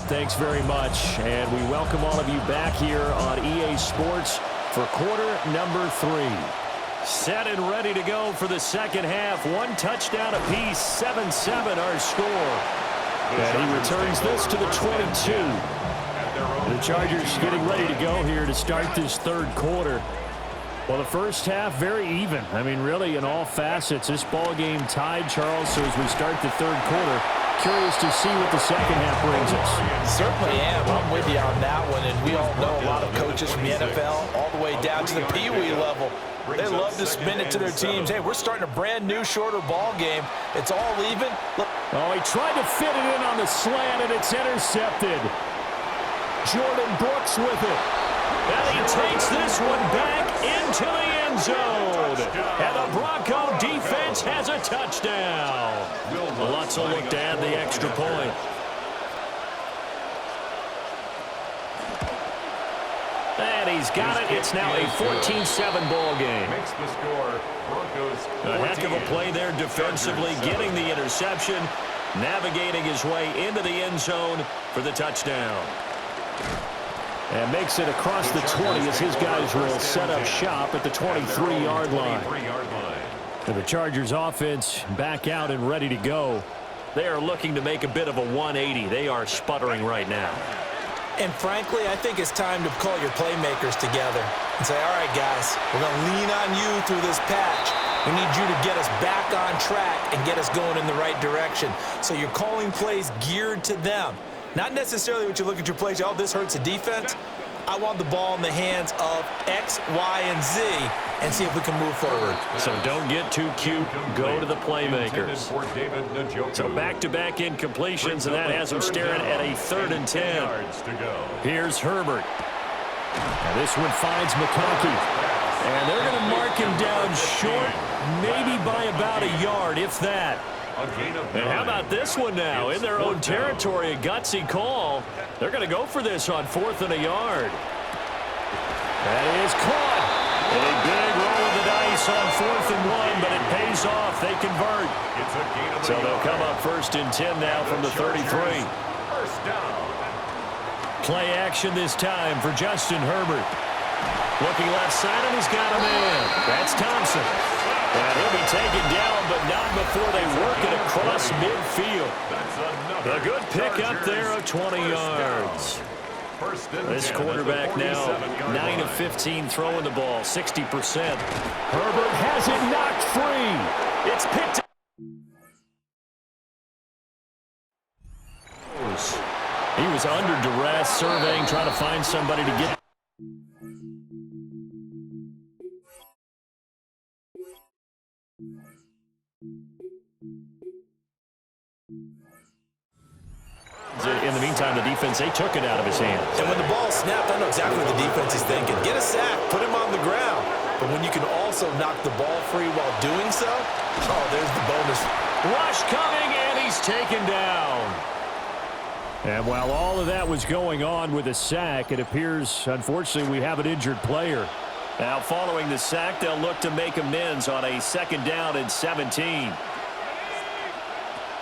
Thanks very much. And we welcome all of you back here on EA Sports for quarter number 3. Set and ready to go for the second half. 1 touchdown apiece, 7-7 our score. And he returns this to the 22. The Chargers getting ready to go here to start this third quarter. Well, the first half, very even. I mean, really, in all facets, this ball game tied, Charles. So as we start the third quarter, curious to see what the second half brings us. Certainly am. I'm with you on that one. And we all know a lot of coaches from the NFL all the way down to the Pee Wee level. They love to spin it to their teams. Hey, we're starting a brand new, shorter ball game. It's all even. Look. Oh, he tried to fit it in on the slant, and it's intercepted. Jordan Brooks with it. And he takes this one back into the end zone. And the Bronco defense has a touchdown. Lutz will look to add the extra point. And he's got it. It's now a 14-7 ball game. Makes the score. Broncos 14. A heck of a play there defensively, getting the interception, navigating his way into the end zone for the touchdown. And makes it across the 20 as his guys will set up shop at the 23-yard line. And the Chargers offense back out and ready to go. They are looking to make a bit of a 180. They are sputtering right now. And frankly, I think it's time to call your playmakers together and say, all right, guys, we're going to lean on you through this patch. We need you to get us back on track and get us going in the right direction. So you're calling plays geared to them. Not necessarily what you look at your plays, oh, this hurts the defense. I want the ball in the hands of X, Y, and Z and see if we can move forward. So don't get too cute. Go to the playmakers. So back-to-back incompletions, and that has them staring at a 3rd and 10. Here's Herbert. And this one finds McConkey. And they're going to mark him down short, maybe by about a yard, if that. And how about this one now? In their own territory, a gutsy call. They're going to go for this on 4th and a yard. That is caught. And a big roll of the dice on 4th and 1, but it pays off. They convert. So they'll come up 1st and 10 now from the 33. Play action this time for Justin Herbert. Looking left side, and he's got a man. That's Thompson. And he'll be taken down, but not before they work it across midfield. A good pick up there of 20 yards. This quarterback now 9 of 15 throwing the ball, 60%. Herbert has it knocked free. It's picked up. He was under duress, surveying, trying to find somebody to get. In the meantime, the defense, they took it out of his hands. And when the ball snapped, I know exactly what the defense is thinking. Get a sack, put him on the ground. But when you can also knock the ball free while doing so, oh, there's the bonus. Rush coming, and he's taken down. And while all of that was going on with a sack, it appears, unfortunately, we have an injured player. Now, following the sack, they'll look to make amends on a 2nd down and 17.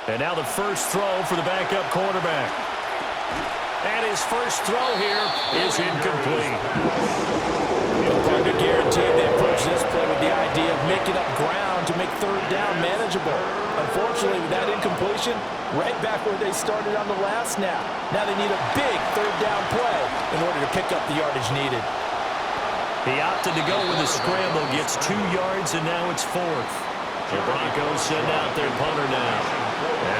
And now the first throw for the backup quarterback. And his first throw here is incomplete. Hard to guarantee they approach this play with the idea of making up ground to make 3rd down manageable. Unfortunately, with that incompletion, right back where they started on the last snap. Now they need a big 3rd down play in order to pick up the yardage needed. He opted to go with a scramble, gets 2 yards, and now it's 4th. The Broncos send out their punter now,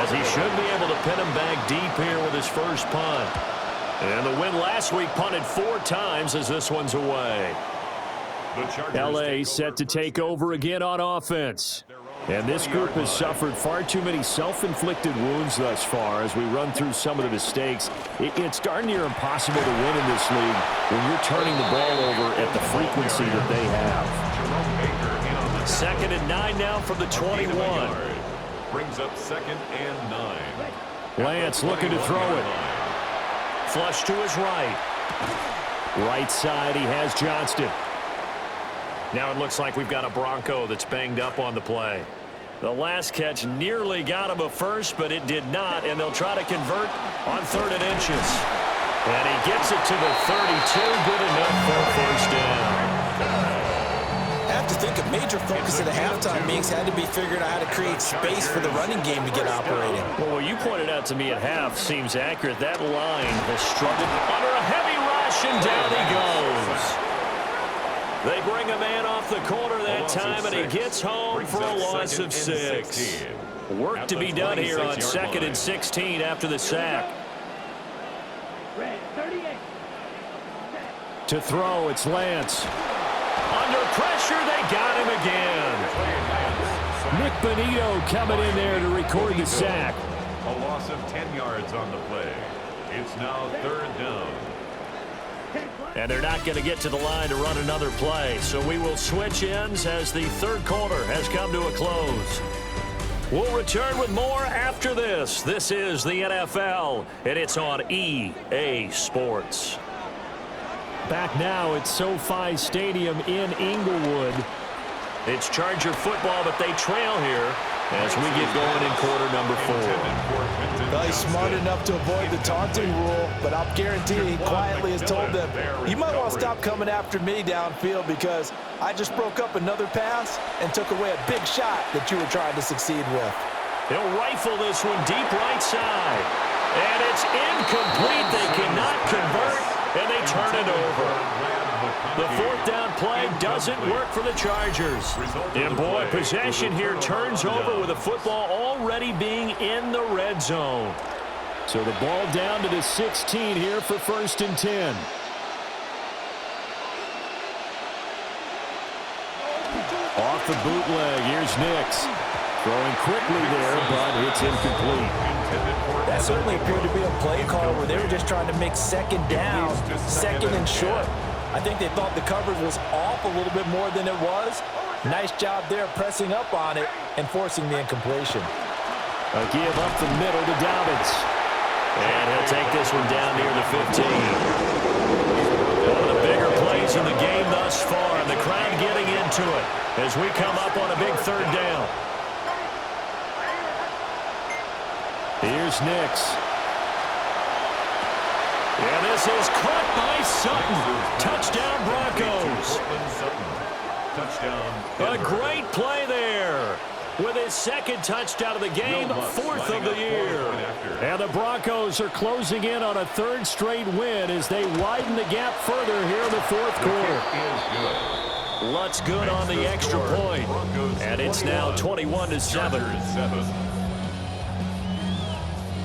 as he should be able to pin him back deep here with his first punt. And the win last week, punted 4 times as this one's away. L.A. set to take over again on offense. And this group has suffered far too many self-inflicted wounds thus far as we run through some of the mistakes. It's darn near impossible to win in this league when you're turning the ball over at the frequency that they have. 2nd and 9 now from the 21. Brings up 2nd and 9. Lance looking to throw it. Flush to his right. Right side, he has Johnston. Now it looks like we've got a Bronco that's banged up on the play. The last catch nearly got him a first, but it did not, and they'll try to convert on 3rd and inches. And he gets it to the 32, good enough for a first down. I have to think a major focus of the halftime meetings had to be figuring out how to create space for the running game to get operating. Well, what you pointed out to me at half seems accurate. That line has struggled under a heavy rush, and down he goes. They bring a man off the corner that time, and he gets home for a loss of 6. Work to be done here on 2nd and 16 after the sack. To throw, it's Lance. Under pressure, they got him again. Nick Bonito coming in there to record the sack. A loss of 10 yards on the play. It's now 3rd down. And they're not going to get to the line to run another play. So we will switch ends as the 3rd quarter has come to a close. We'll return with more after this. This is the NFL, and it's on EA Sports. Back now at SoFi Stadium in Inglewood. It's Charger football, but they trail here as we get going in quarter number 4. Well, he's smart enough to avoid the taunting rule, but I'll guarantee he quietly has told them, you might want to stop coming after me downfield because I just broke up another pass and took away a big shot that you were trying to succeed with. He'll rifle this one deep right side. And it's incomplete. They cannot convert, and they turn it over. The 4th down play doesn't work for the Chargers. And boy, possession here turns over with the football already being in the red zone. So the ball down to the 16 here for 1st and 10. Off the bootleg, here's Nix. Throwing quickly there, but it's incomplete. That certainly appeared to be a play call where they were just trying to make 2nd down, 2nd and short. I think they thought the coverage was off a little bit more than it was. Nice job there pressing up on it and forcing the incompletion. A give up the middle to Dobbins. And he'll take this one down near the 15. One of the bigger plays in the game thus far, and the crowd getting into it as we come up on a big 3rd down. Here's Nix. And this is caught by Sutton. Touchdown Broncos. A great play there. With his 2nd touchdown of the game, 4th of the year. And the Broncos are closing in on a 3rd straight win as they widen the gap further here in the 4th quarter. Lutz good on the extra point. And it's now 21-7.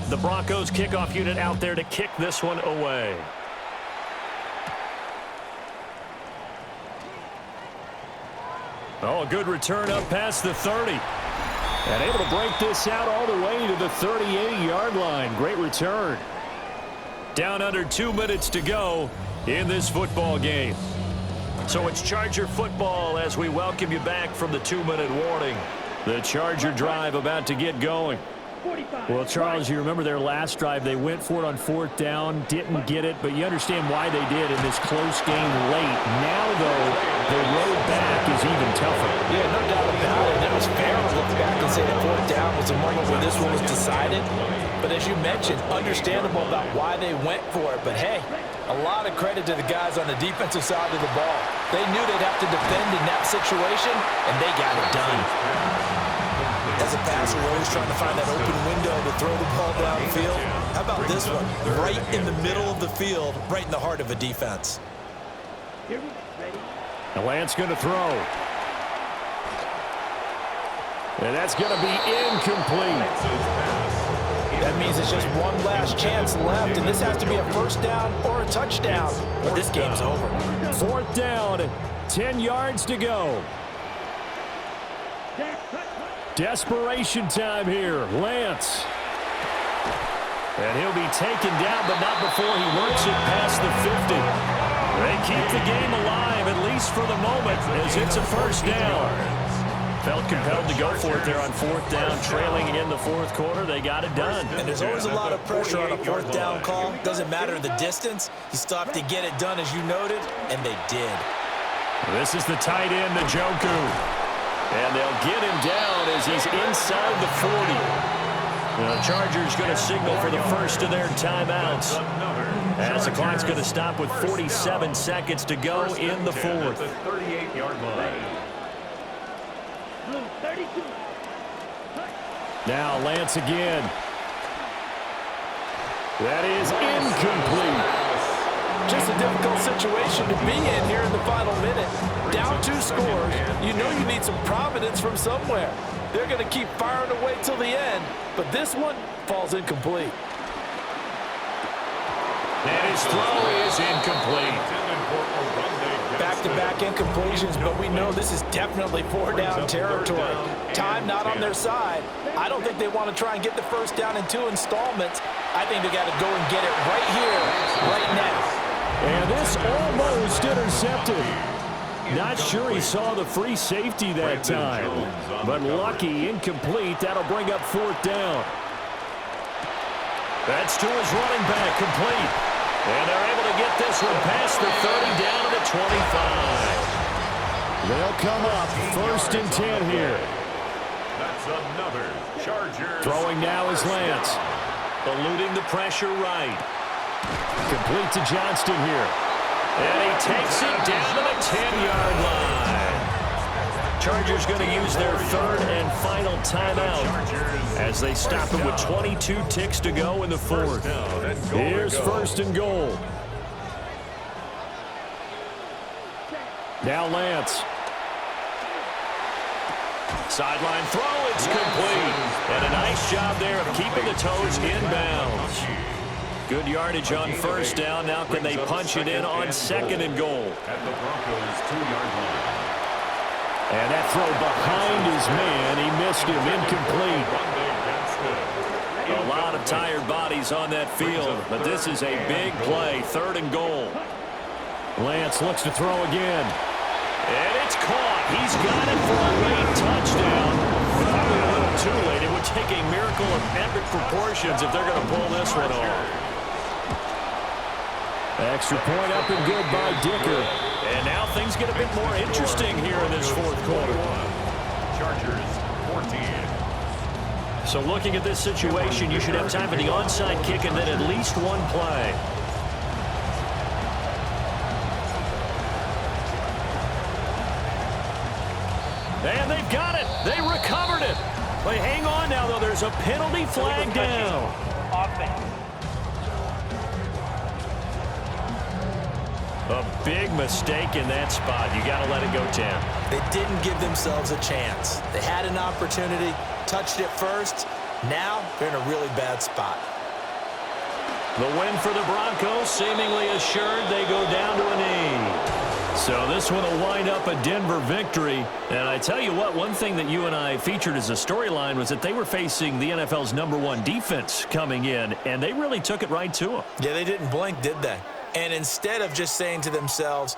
The Broncos kickoff unit out there to kick this one away. Oh, a good return up past the 30. And able to break this out all the way to the 38-yard line. Great return. Down under 2 minutes to go in this football game. So it's Charger football as we welcome you back from the 2-minute warning. The Charger drive about to get going. Well, Charles, you remember their last drive. They went for it on 4th down, didn't get it, but you understand why they did in this close game late. Now, though, the road back is even tougher. Yeah, no doubt about it. It was fair to look back and say the 4th down was a moment where this one was decided. But as you mentioned, understandable about why they went for it. But, hey, a lot of credit to the guys on the defensive side of the ball. They knew they'd have to defend in that situation, and they got it done. As a passer, we're always trying to find that open window to throw the ball downfield. How about this one? Right in the middle of the field, right in the heart of a defense. And Lance going to throw. And that's going to be incomplete. That means it's just one last chance left, and this has to be a 1st down or a touchdown, or this game's over. 4th down, 10 yards to go. Desperation time here. Lance. And he'll be taken down, but not before he works it past the 50. They keep the game alive, at least for the moment, as it's a 1st down. Felt compelled to go for it there on 4th down, trailing in the 4th quarter. They got it done. And there's always a lot of pressure on a 4th down call. Doesn't matter the distance. You still have to get it done, as you noted, and they did. This is the tight end, Njoku. And they'll get him down as he's inside the 40. The Chargers going to signal for the first of their timeouts, as the clock's going to stop with 47 seconds to go in the fourth. 38-yard line. Now Lance again. That is incomplete. Just a difficult situation to be in here in the final minute. Down 2 scores, you know you need some providence from somewhere. They're going to keep firing away till the end, but this one falls incomplete. And his throw is incomplete. Back-to-back incompletions, but we know this is definitely 4-down territory. Time not on their side. I don't think they want to try and get the first down in 2 installments. I think they got to go and get it right here, right now. And this almost intercepted. Not sure he saw the free safety that time, but lucky, incomplete. That'll bring up 4th down. That's to his running back, complete. And they're able to get this one past the 30 down to the 25. They'll come up 1st and 10 here. That's another Chargers. Throwing now is Lance. Eluding the pressure right. Complete to Johnston here. And he takes it down to the 10-yard line. Chargers going to use their 3rd and final timeout as they stop it with 22 ticks to go in the 4th. Here's 1st and goal. Now Lance. Sideline throw, it's complete. And a nice job there of keeping the toes inbounds. Good yardage on 1st down. Now can they punch it in on 2nd and goal? At the Broncos' 2-yard line. And that throw behind his man. He missed him, incomplete. A lot of tired bodies on that field, but this is a big play. 3rd and goal. Lance looks to throw again. And it's caught. He's got it for a late touchdown. Probably a little too late. It would take a miracle of epic proportions if they're going to pull this one off. Extra point up and good by Dicker. And now things get a bit more interesting here in this 4th quarter. Chargers 14. So looking at this situation, you should have time for the onside kick and then at least one play. And they've got it. They recovered it. They hang on now, though. There's a penalty flag down. A big mistake in that spot. You got to let it go, Tim. They didn't give themselves a chance. They had an opportunity, touched it first. Now they're in a really bad spot. The win for the Broncos seemingly assured. They go down to a knee. So this one will wind up a Denver victory. And I tell you what, one thing that you and I featured as a storyline was that they were facing the NFL's #1 defense coming in, and they really took it right to them. Yeah, they didn't blink, did they? And instead of just saying to themselves,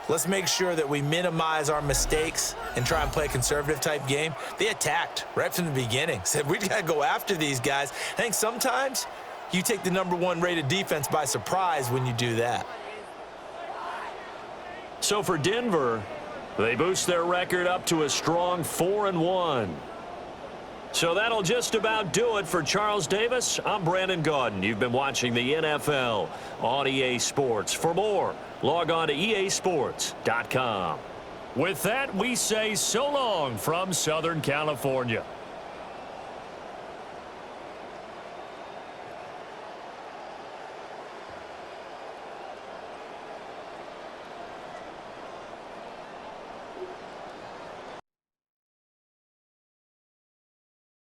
let's make sure that we minimize our mistakes and try and play a conservative-type game, they attacked right from the beginning. Said, we've got to go after these guys. I think sometimes you take the #1 rated defense by surprise when you do that. So for Denver, they boost their record up to a strong 4-1. So that'll just about do it for Charles Davis. I'm Brandon Gaudin. You've been watching the NFL on EA Sports. For more, log on to easports.com. With that, we say so long from Southern California.